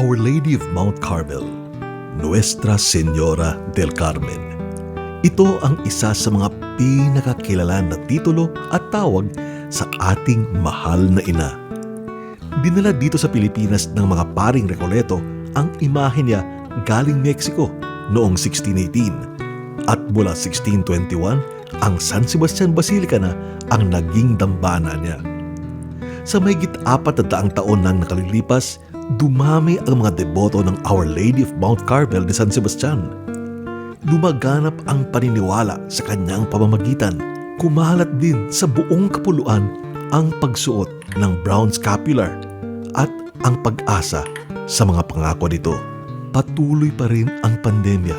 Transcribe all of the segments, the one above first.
Our Lady of Mount Carmel, Nuestra Señora del Carmen. Ito ang isa sa mga pinakakilalan na titulo at tawag sa ating mahal na ina. Dinala dito sa Pilipinas ng mga paring Recoleto ang imahe niya galing Mexico noong 1618 at mula 1621 ang San Sebastian Basilica na ang naging dambana niya. Sa mahigit 400 taon nang nakalilipas, dumami ang mga deboto ng Our Lady of Mount Carmel de San Sebastian. Lumaganap ang paniniwala sa kanyang pamamagitan. Kumalat din sa buong kapuluan ang pagsuot ng brown scapular at ang pag-asa sa mga pangako nito. Patuloy pa rin ang pandemya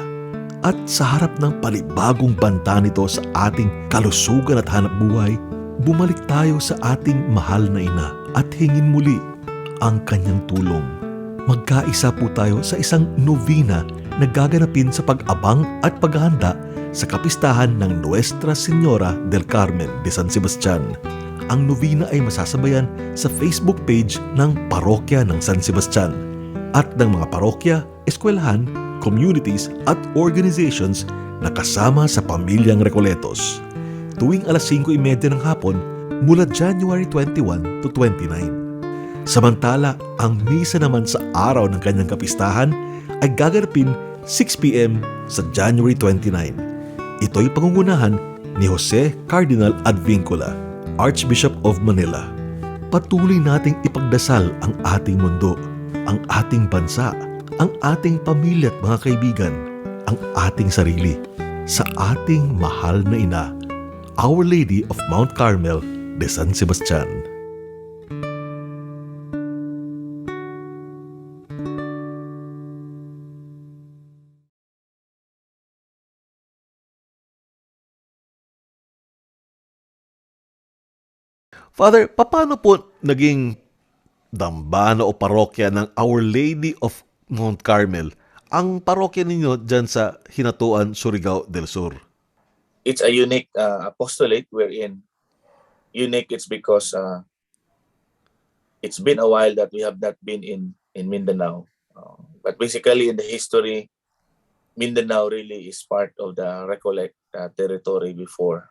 at sa harap ng palibagong banta nito sa ating kalusugan at hanap buhay, bumalik tayo sa ating mahal na ina at hingin muli ang kanyang tulong. Magkaisa po tayo sa isang novena na gaganapin sa pag-abang at paghahanda sa kapistahan ng Nuestra Señora del Carmen de San Sebastian. Ang novena ay masasabayan sa Facebook page ng Parokya ng San Sebastian at ng mga parokya, eskwelahan, communities at organizations na kasama sa pamilyang Recoletos. Tuwing alas 5:30 ng hapon mula January 21 to 29. Samantala, ang misa naman sa araw ng kanyang kapistahan ay gaganapin 6 p.m. sa January 29. Ito'y pangungunahan ni Jose Cardinal Advincula, Archbishop of Manila. Patuloy nating ipagdasal ang ating mundo, ang ating bansa, ang ating pamilya at mga kaibigan, ang ating sarili, sa ating mahal na ina, Our Lady of Mount Carmel de San Sebastian. Father, paano po naging dambana o parokya ng Our Lady of Mount Carmel ang parokya ninyo dyan sa Hinatuan, Surigao del Sur? It's a unique apostolate we're in. Unique, it's because it's been a while that we have not been in Mindanao. But basically in the history, Mindanao really is part of the Recollect territory before.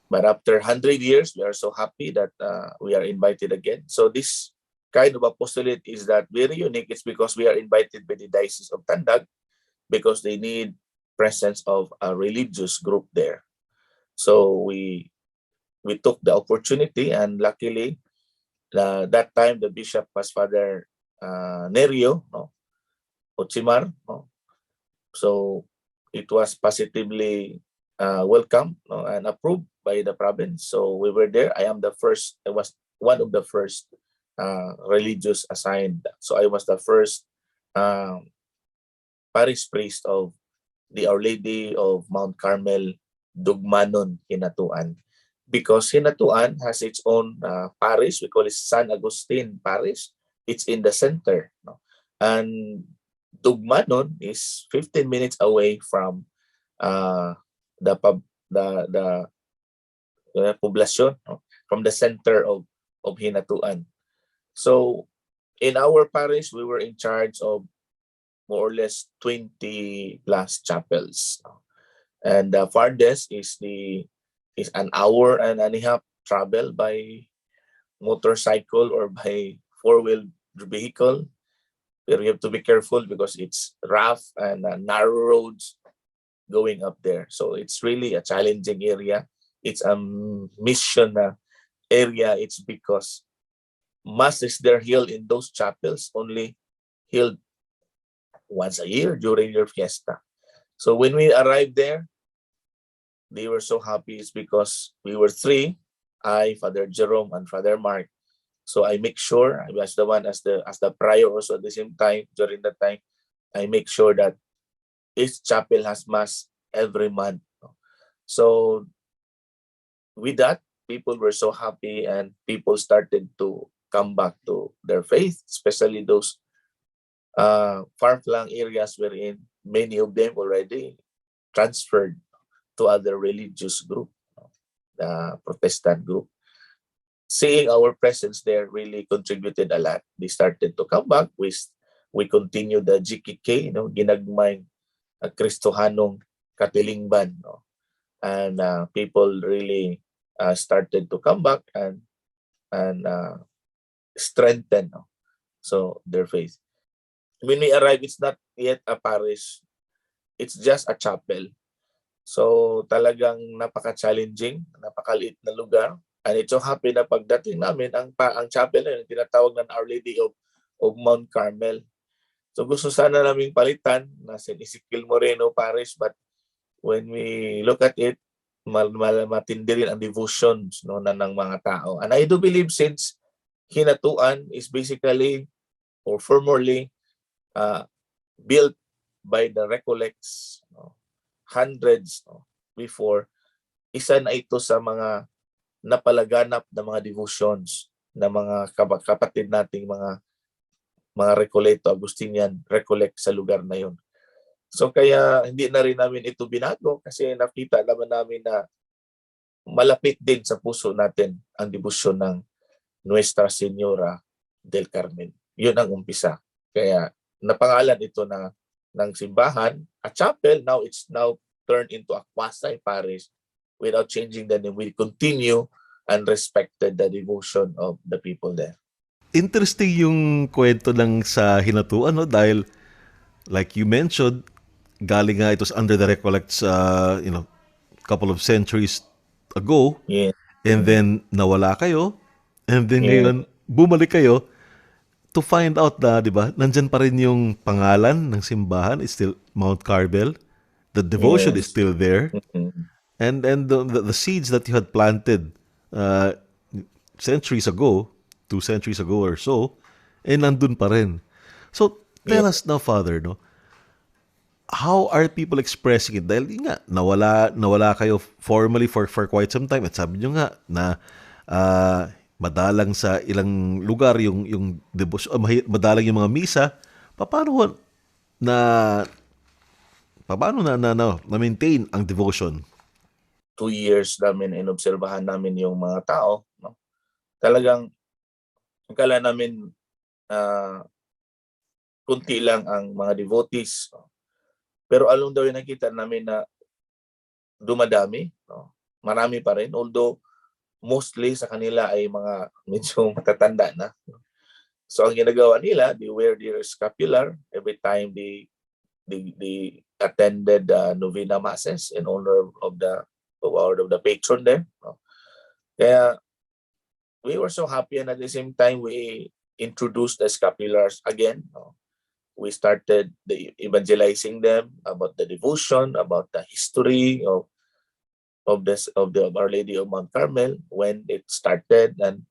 But after 100 years, we are so happy that we are invited again. So this kind of apostolate is that very unique. It's because we are invited by the Diocese of Tandag because they need presence of a religious group there. So we took the opportunity, and luckily, that time the bishop was Father Nerio, Ochimar. So it was positively welcomed and approved by the province. So we were there. I was one of the first religious assigned. So I was the first parish priest of the Our Lady of Mount Carmel, Dugmanon, Hinatuan. Because Hinatuan has its own parish. We call it San Agustin Parish. It's in the center. And Dugmanon is 15 minutes away from the poblasyon, from the center of Hinatuan. So in our parish, we were in charge of more or less 20 plus chapels. And the farthest is an hour and a half travel by motorcycle or by four-wheel vehicle. But we have to be careful because it's rough and narrow roads going up there. So it's really a challenging area. It's a mission area. It's because Mass is there held in those chapels only held once a year during your fiesta. So when we arrived there, they were so happy. It's because we were three, I, Father Jerome, and Father Mark. So I make sure I was the one as the prior also at the same time. During that time, I make sure that each chapel has mass every month. So with that, people were so happy and people started to come back to their faith, especially those far-flung areas wherein many of them already transferred to other religious group, the Protestant group. seeing our presence there really contributed a lot. They started to come back. We continued the GKK, ginagmay Kristohanong Katilingban, and people really started to come back and strengthen, so their faith. When we arrive, it's not yet a parish, it's just a chapel. So talagang napaka-challenging, napakaliit na lugar. And it's so happy na pagdating namin, ang chapel na yun, tinatawag na Our Lady of Mount Carmel. So gusto sana naming palitan na St. Ezekiel Moreno Parish, but when we look at it, matindi rin ang devotions, ng mga tao. And I do believe since Hinatuan is basically or formerly built by the Recollects, hundreds before, isa na ito sa mga napalaganap na mga devotions na mga kapatid nating mga Recollecto Augustinian Recollect sa lugar na yun. So kaya hindi na rin namin ito binago kasi nakita naman namin na malapit din sa puso natin ang debosyon ng Nuestra Señora del Carmen. Yun ang umpisa. Kaya napangalan ito ng simbahan, a chapel. Now it's turned into a quasi-parish without changing the name. We continue and respected the devotion of the people there. Interesting yung kwento ng sa Hinatuan, dahil like you mentioned, galing nga ito under the Recollects, couple of centuries ago, Yeah. and then nawala kayo, and then Yeah. ngayon bumalik kayo to find out na, di ba, nandyan pa rin yung pangalan ng simbahan, is still Mount Carmel, the devotion is Yes. still there, Mhm. and the seeds that you had planted centuries ago, 2 centuries ago or so, nandun pa rin. So tell Yeah. us now, Father, how are people expressing it? Dahil yun nga, nawala kayo formally for quite some time. At sabi nyo nga na madalang sa ilang lugar yung devotion, madalang yung mga misa. Paano na-maintain ang devotion? 2 years namin inobserbahan namin yung mga tao, talagang akala namin kunti lang ang mga devotees, pero along daw yung nakita namin na dumadami, marami pa rin, although mostly sa kanila ay mga medyo matatanda na. So ang ginagawa nila, they wear their scapular every time they attended novena masses in honor of the patron there. Kaya we were so happy, and at the same time we introduced the scapulars again. We started evangelizing them about the devotion, about the history of Our Lady of Mount Carmel, when it started and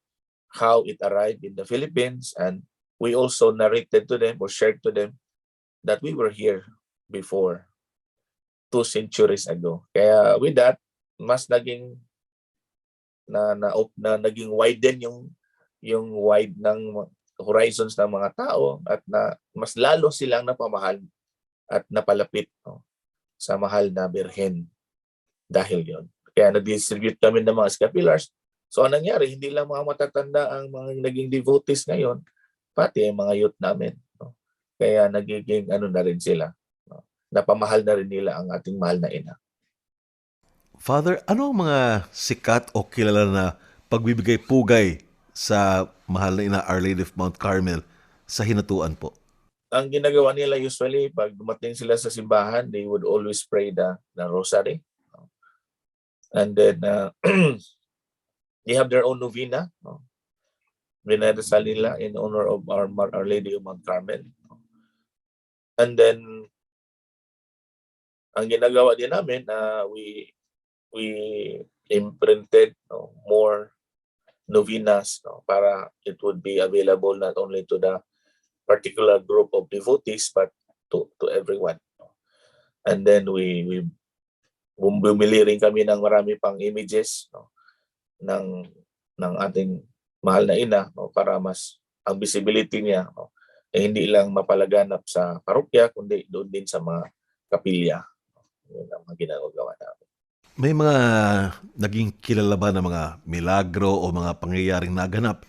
how it arrived in the Philippines. And we also narrated to them or shared to them that we were here before 2 centuries ago. Kaya with that, mas naging naging widen yung wide ng horizons ng mga tao, at mas lalo silang napamahal at napalapit sa mahal na Birhen dahil yon. Kaya nag-distribute kami ng mga scapulars. So anong nangyari, hindi lang mga matatanda ang mga naging devotees ngayon, pati ang mga youth namin. Kaya nagiging na rin sila. Napamahal na rin nila ang ating mahal na ina. Father, ano ang mga sikat o kilala na pagbibigay pugay sa mahal na ina Our Lady of Mount Carmel sa Hinatuan po? Ang ginagawa nila usually, pag dumating sila sa simbahan, they would always pray the rosary. And then they have their own novena. Dinadasal nila in honor of Our Lady of Mount Carmel. And then ang ginagawa din namin, we imprinted more novenas para it would be available not only to the particular group of devotees but to everyone. And then we bumili rin kami ng marami pang images ng ating mahal na ina para mas ang visibility niya hindi lang mapalaganap sa parokya kundi doon din sa mga kapilya. Yun ang mga ginagawa namin. May mga naging kilala ba na mga milagro o mga pangyayaring naganap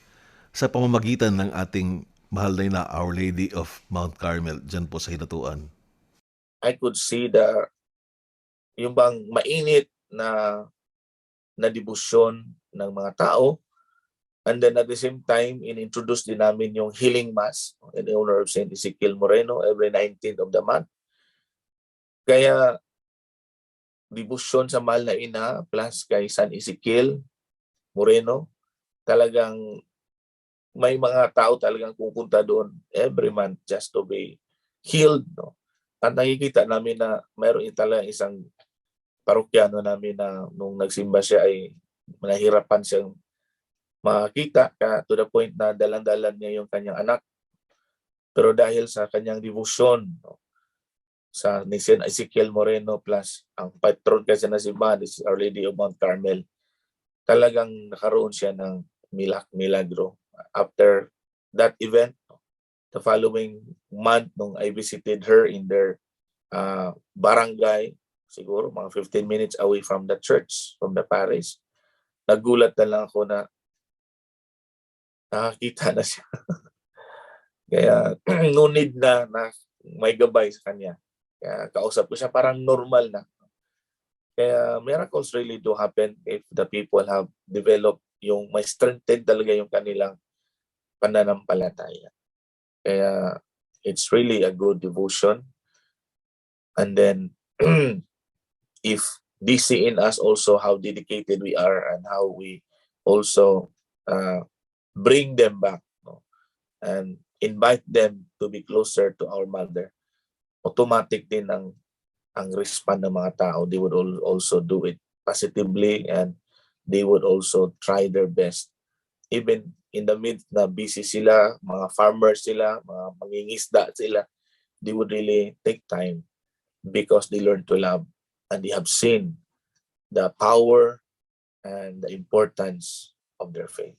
sa pamamagitan ng ating mahal na ina Our Lady of Mount Carmel dyan po sa Hinatuan? I could see yung bang mainit na debosyon ng mga tao. And then at the same time, in-introduce din namin yung healing mass in honor of Saint Ezekiel Moreno every 19th of the month. Kaya debosyon sa mahal na ina plus kay San Ezekiel Moreno, talagang may mga tao talagang pupunta doon every month just to be healed. No? At nakikita namin na mayroon talagang isang parokyano namin na nung nagsimba siya ay nahirapan siyang makita to the point na dalan-dalan niya yung kanyang anak. Pero dahil sa kanyang devotion, no, sa ni Saint Ezekiel Moreno plus ang patron kasi na si Our Lady of Mount Carmel, talagang nakaroon siya ng milagro. After that event, the following month nung I visited her in their barangay, siguro mga 15 minutes away from the church, from the parish, nagulat na lang ako na nakakita na siya. Kaya no need na may gabay sa kanya. Kaya kausap ko siya, parang normal na. Kaya miracles really do happen if the people have developed may strengthened talaga yung kanilang pananampalataya. Kaya it's really a good devotion. And then if they see in us also how dedicated we are and how we also bring them back, no? And invite them to be closer to our mother, automatic din ang respond ng mga tao. They would also do it positively and they would also try their best. Even in the midst na busy sila, mga farmers sila, mga mangingisda sila, they would really take time because they learn to love and they have seen the power and the importance of their faith.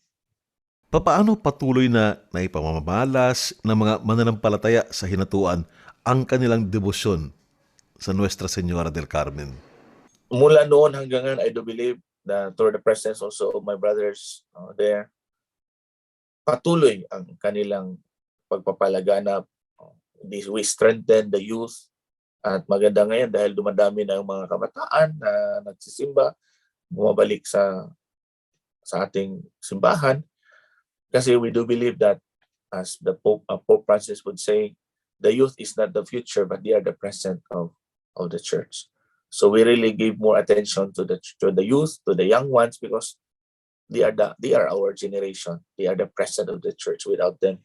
Papaano patuloy na naipamamalas ng mga mananampalataya sa Hinatuan ang kanilang debosyon sa Nuestra Señora del Carmen? Mula noon hanggang ngayon, I do believe that through the presence also of my brothers there, patuloy ang kanilang pagpapalaganap. We strengthen the youth. At maganda ngayon dahil dumadami na yung mga kabataan na nagsisimba, bumabalik sa ating simbahan. Kasi we do believe that, as the Pope Francis would say, the youth is not the future, but they are the present of the church. So we really give more attention to the youth, to the young ones, because they are our generation. They are the present of the church. Without them,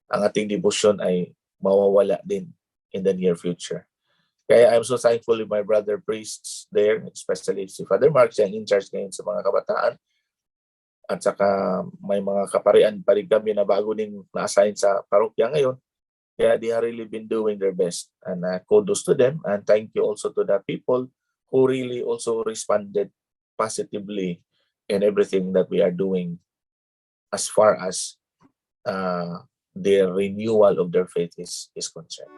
ang ating devotion ay mawawala din in the near future. Kaya I'm so thankful with my brother priests there, especially si Father Mark, siya in charge ngayon sa mga kabataan. At saka may mga kaparian pa rin kami na bago din na-assign sa parokya ngayon. Kaya they have really been doing their best. And kudos to them. And thank you also to the people who really also responded positively in everything that we are doing as far as the renewal of their faith is concerned.